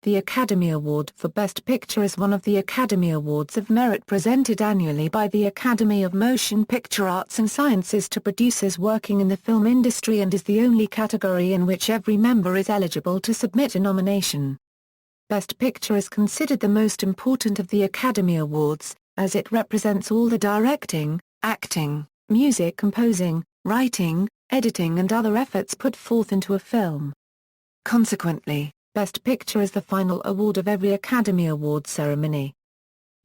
The Academy Award for Best Picture is one of the Academy Awards of Merit presented annually by the Academy of Motion Picture Arts and Sciences to producers working in the film industry and is the only category in which every member is eligible to submit a nomination. Best Picture is considered the most important of the Academy Awards, as it represents all the directing, acting, music composing, writing, editing and other efforts put forth into a film. Consequently, Best Picture is the final award of every Academy Awards ceremony.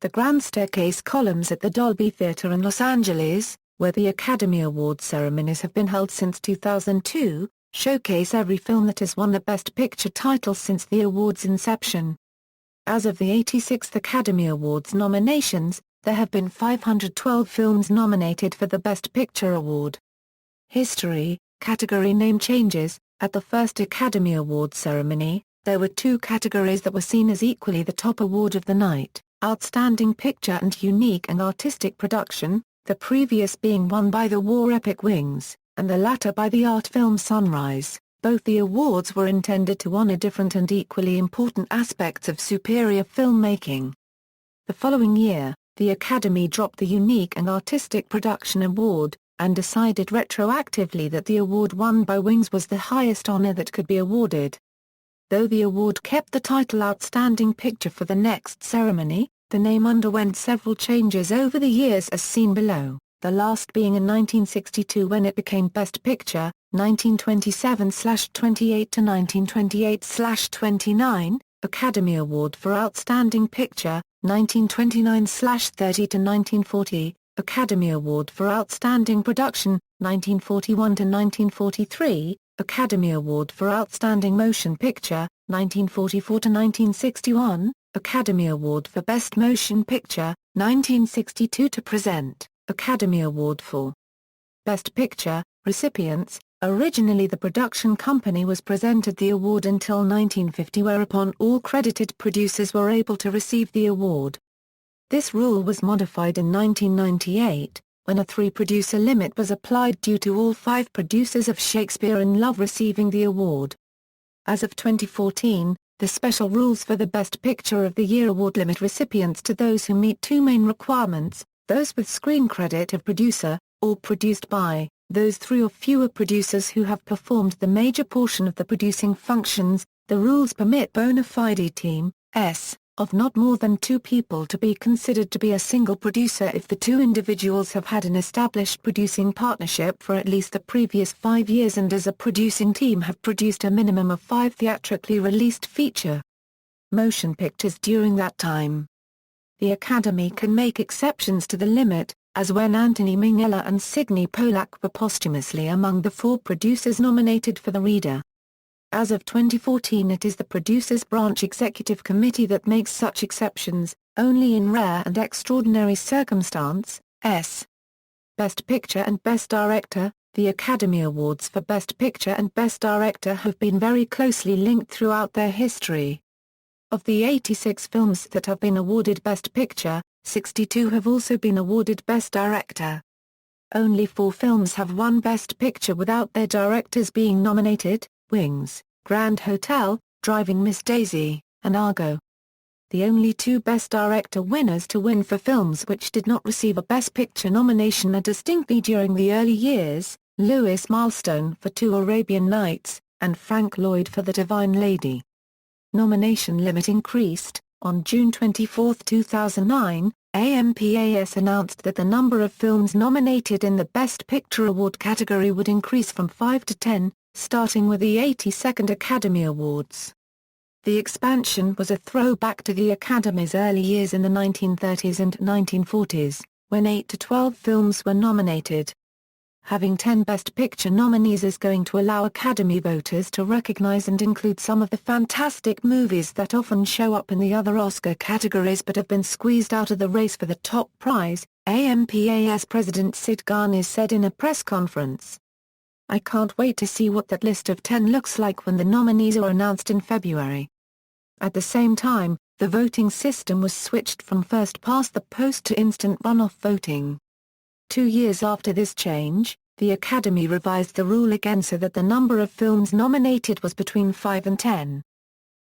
The Grand Staircase columns at the Dolby Theatre in Los Angeles, where the Academy Awards ceremonies have been held since 2002, showcase every film that has won the Best Picture title since the award's inception. As of the 86th Academy Awards nominations, there have been 512 films nominated for the Best Picture award. History, category name changes. At the first Academy Awards ceremony, there were two categories that were seen as equally the top award of the night: Outstanding Picture and Unique and Artistic Production, the previous being won by the war epic Wings, and the latter by the art film Sunrise. Both the awards were intended to honor different and equally important aspects of superior filmmaking. The following year, the Academy dropped the Unique and Artistic Production Award, and decided retroactively that the award won by Wings was the highest honor that could be awarded. Though the award kept the title Outstanding Picture for the next ceremony, the name underwent several changes over the years as seen below, the last being in 1962 when it became Best Picture, 1927/28 to 1928/29, Academy Award for Outstanding Picture, 1929/30 to 1940, Academy Award for Outstanding Production, 1941 to 1943, Academy Award for Outstanding Motion Picture, 1944 to 1961, Academy Award for Best Motion Picture, 1962 to present, Academy Award for Best Picture. Recipients: originally the production company was presented the award until 1950, whereupon all credited producers were able to receive the award. This rule was modified in 1998, when a three-producer limit was applied due to all five producers of Shakespeare in Love receiving the award. As of 2014, the special rules for the Best Picture of the Year award limit recipients to those who meet two main requirements: those with screen credit of producer, or produced by, those three or fewer producers who have performed the major portion of the producing functions. The rules permit bona fide team, of not more than two people to be considered to be a single producer if the two individuals have had an established producing partnership for at least the previous 5 years and as a producing team have produced a minimum of 5 theatrically released feature motion pictures during that time. The Academy can make exceptions to the limit, as when Anthony Minghella and Sidney Pollack were posthumously among the 4 producers nominated for the Reader. As of 2014, it is the Producers Branch Executive Committee that makes such exceptions, only in rare and extraordinary circumstance. Best Picture and Best Director. The Academy Awards for Best Picture and Best Director have been very closely linked throughout their history. Of the 86 films that have been awarded Best Picture, 62 have also been awarded Best Director. Only 4 films have won Best Picture without their directors being nominated: Wings, Grand Hotel, Driving Miss Daisy, and Argo. The only 2 Best Director winners to win for films which did not receive a Best Picture nomination are distinctly during the early years: Louis Milestone for 2 Arabian Nights, and Frank Lloyd for The Divine Lady. Nomination limit increased. On June 24, 2009, AMPAS announced that the number of films nominated in the Best Picture Award category would increase from 5 to 10, starting with the 82nd Academy Awards. The expansion was a throwback to the Academy's early years in the 1930s and 1940s, when 8 to 12 films were nominated. Having 10 Best Picture nominees is going to allow Academy voters to recognize and include some of the fantastic movies that often show up in the other Oscar categories but have been squeezed out of the race for the top prize, AMPAS President Sid Ganis said in a press conference. "I can't wait to see what that list of 10 looks like when the nominees are announced in February." At the same time, the voting system was switched from first past the post to instant runoff voting. 2 years after this change, the Academy revised the rule again so that the number of films nominated was between 5 and 10.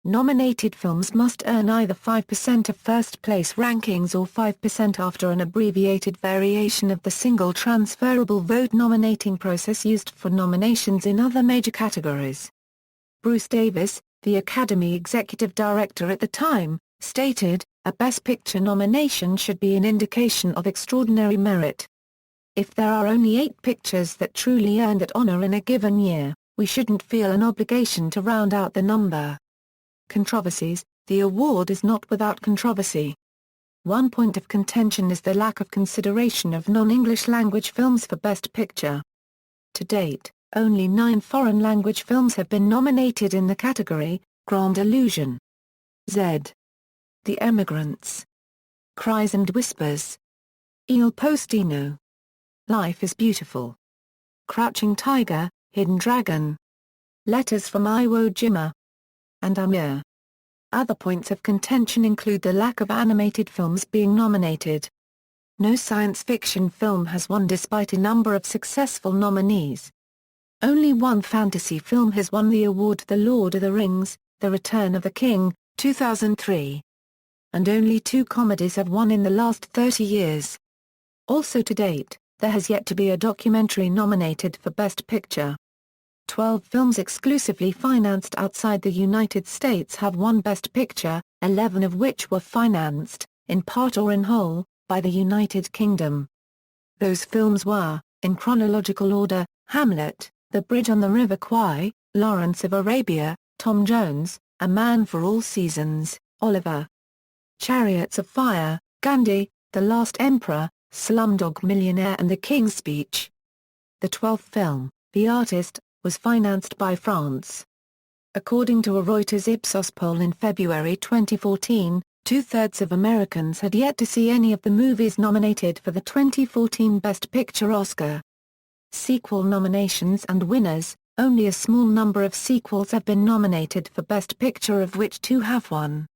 Nominated films must earn either 5% of first-place rankings or 5% after an abbreviated variation of the single transferable vote nominating process used for nominations in other major categories. Bruce Davis, the Academy Executive Director at the time, stated, "A Best Picture nomination should be an indication of extraordinary merit. If there are only 8 pictures that truly earned that honor in a given year, we shouldn't feel an obligation to round out the number." Controversies. The award is not without controversy. One point of contention is the lack of consideration of non-English language films for Best Picture. To date, only 9 foreign language films have been nominated in the category: Grand Illusion, Z, The Emigrants, Cries and Whispers, Il Postino, Life is Beautiful, Crouching Tiger, Hidden Dragon, Letters from Iwo Jima, and Amir. Other points of contention include the lack of animated films being nominated. No science fiction film has won despite a number of successful nominees. Only one fantasy film has won the award: The Lord of the Rings, The Return of the King, 2003. And only 2 comedies have won in the last 30 years. Also to date, there has yet to be a documentary nominated for Best Picture. 12 films exclusively financed outside the United States have won Best Picture, 11 of which were financed, in part or in whole, by the United Kingdom. Those films were, in chronological order, Hamlet, The Bridge on the River Kwai, Lawrence of Arabia, Tom Jones, A Man for All Seasons, Oliver, Chariots of Fire, Gandhi, The Last Emperor, Slumdog Millionaire and The King's Speech. The 12th film, The Artist, was financed by France. According to a Reuters Ipsos poll in February 2014, 2/3 of Americans had yet to see any of the movies nominated for the 2014 Best Picture Oscar. Sequel nominations and winners. Only a small number of sequels have been nominated for Best Picture, of which 2 have won: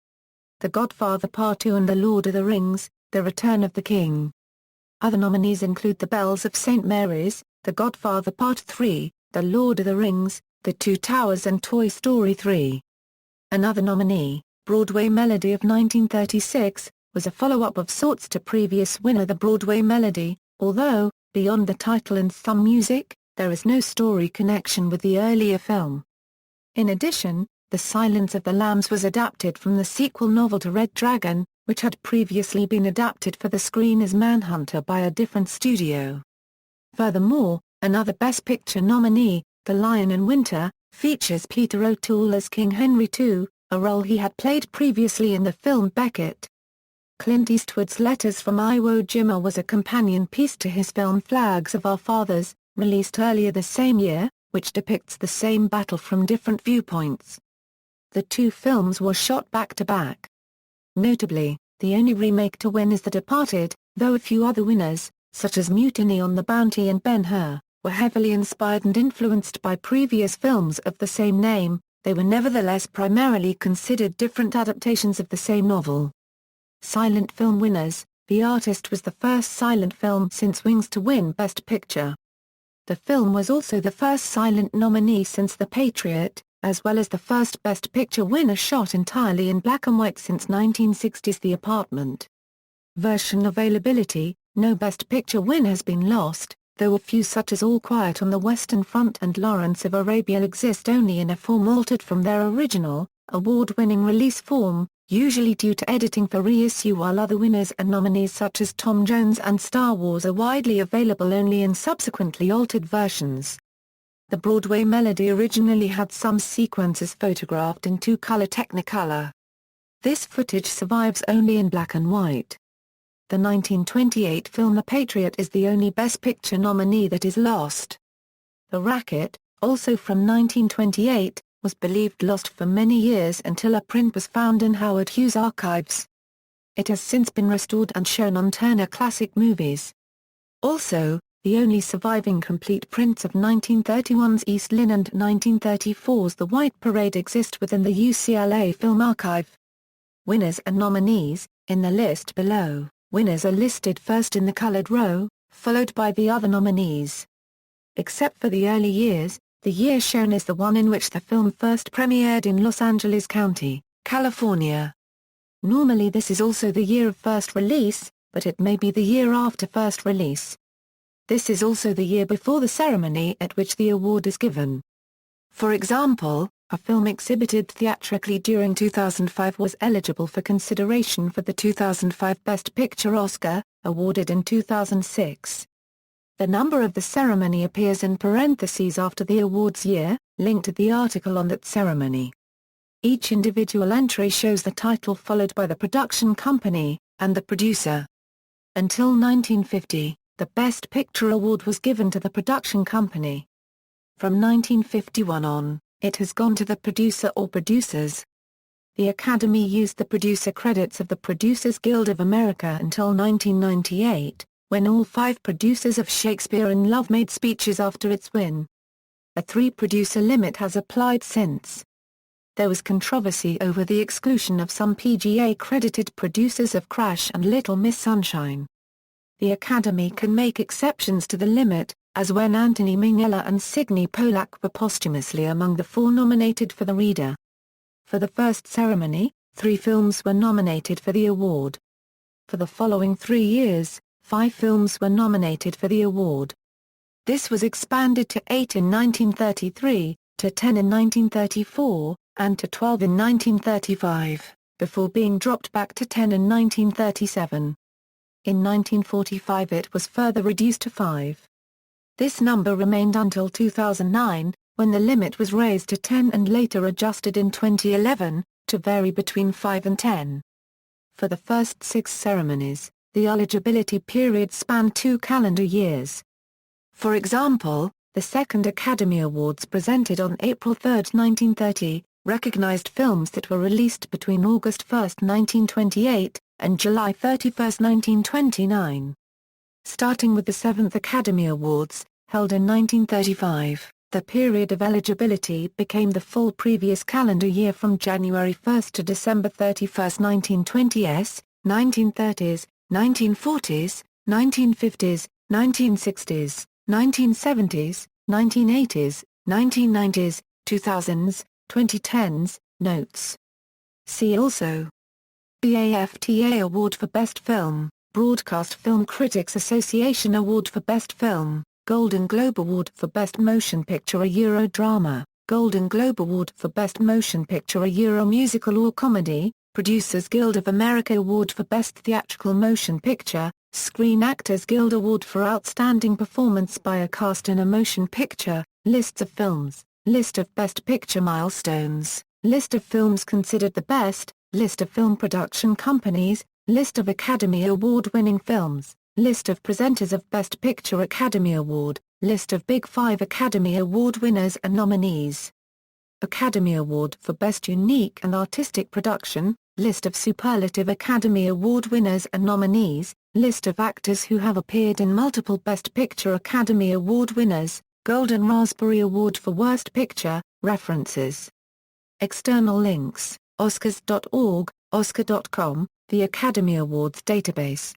The Godfather Part 2 and The Lord of the Rings, The Return of the King. Other nominees include The Bells of St. Mary's, The Godfather Part 3, The Lord of the Rings, The Two Towers and Toy Story 3. Another nominee, Broadway Melody of 1936, was a follow-up of sorts to previous winner The Broadway Melody, although, beyond the title and some music, there is no story connection with the earlier film. In addition, The Silence of the Lambs was adapted from the sequel novel to Red Dragon, which had previously been adapted for the screen as Manhunter by a different studio. Furthermore, another Best Picture nominee, The Lion in Winter, features Peter O'Toole as King Henry II, a role he had played previously in the film Beckett. Clint Eastwood's Letters from Iwo Jima was a companion piece to his film Flags of Our Fathers, released earlier the same year, which depicts the same battle from different viewpoints. The 2 films were shot back-to-back. Notably, the only remake to win is The Departed, though a few other winners, such as Mutiny on the Bounty and Ben-Hur, were heavily inspired and influenced by previous films of the same name. They were nevertheless primarily considered different adaptations of the same novel. Silent film winners. The Artist was the first silent film since Wings to win Best Picture. The film was also the first silent nominee since The Patriot, as well as the first Best Picture winner shot entirely in black and white since 1960's The Apartment. Version availability. No Best Picture win has been lost, though a few such as All Quiet on the Western Front and Lawrence of Arabia exist only in a form altered from their original, award-winning release form, usually due to editing for reissue, while other winners and nominees such as Tom Jones and Star Wars are widely available only in subsequently altered versions. The Broadway Melody originally had some sequences photographed in 2-color Technicolor. This footage survives only in black and white. The 1928 film The Patriot is the only Best Picture nominee that is lost. The Racket, also from 1928, was believed lost for many years until a print was found in Howard Hughes archives. It has since been restored and shown on Turner Classic Movies. Also, the only surviving complete prints of 1931's East Lynne and 1934's The White Parade exist within the UCLA Film Archive. Winners and nominees. In the list below, winners are listed first in the colored row, followed by the other nominees. Except for the early years, The year shown is the one in which the film first premiered in Los Angeles County, California. Normally this is also the year of first release, but it may be the year after first release. This is also the year before the ceremony at which the award is given. For example, a film exhibited theatrically during 2005 was eligible for consideration for the 2005 Best Picture Oscar, awarded in 2006. The number of the ceremony appears in parentheses after the award's year, linked to the article on that ceremony. Each individual entry shows the title followed by the production company, and the producer. Until 1950, the Best Picture Award was given to the production company. From 1951 on, it has gone to the producer or producers. The Academy used the producer credits of the Producers Guild of America until 1998, when all 5 producers of Shakespeare in Love made speeches after its win. A 3-producer limit has applied since. There was controversy over the exclusion of some PGA-credited producers of Crash and Little Miss Sunshine. The Academy can make exceptions to the limit, as when Anthony Minghella and Sidney Pollack were posthumously among the 4 nominated for the Reader. For the first ceremony, 3 films were nominated for the award. For the following 3 years, 5 films were nominated for the award. This was expanded to 8 in 1933, to 10 in 1934, and to 12 in 1935, before being dropped back to 10 in 1937. In 1945 it was further reduced to 5. This number remained until 2009, when the limit was raised to 10 and later adjusted in 2011, to vary between 5 and 10. For the first 6 ceremonies, the eligibility period spanned 2 calendar years. For example, the second Academy Awards presented on April 3, 1930, recognized films that were released between August 1, 1928, and July 31, 1929. Starting with the 7th Academy Awards, held in 1935, the period of eligibility became the full previous calendar year from January 1 to December 31, 1920s, 1930s, 1940s, 1950s, 1960s, 1970s, 1980s, 1990s, 2000s, 2010s, notes. See also: BAFTA Award for Best Film, Broadcast Film Critics Association Award for Best Film, Golden Globe Award for Best Motion Picture a Eurodrama, Golden Globe Award for Best Motion Picture a Euro Musical or Comedy, Producers Guild of America Award for Best Theatrical Motion Picture, Screen Actors Guild Award for Outstanding Performance by a Cast in a Motion Picture, Lists of Films, List of Best Picture Milestones, List of Films Considered the Best, List of Film Production Companies, List of Academy Award-winning films, List of presenters of Best Picture Academy Award, List of Big 5 Academy Award winners and nominees. Academy Award for Best Unique and Artistic Production, List of Superlative Academy Award winners and nominees, List of actors who have appeared in multiple Best Picture Academy Award winners, Golden Raspberry Award for Worst Picture, references. External links: Oscars.org, Oscar.com, the Academy Awards database.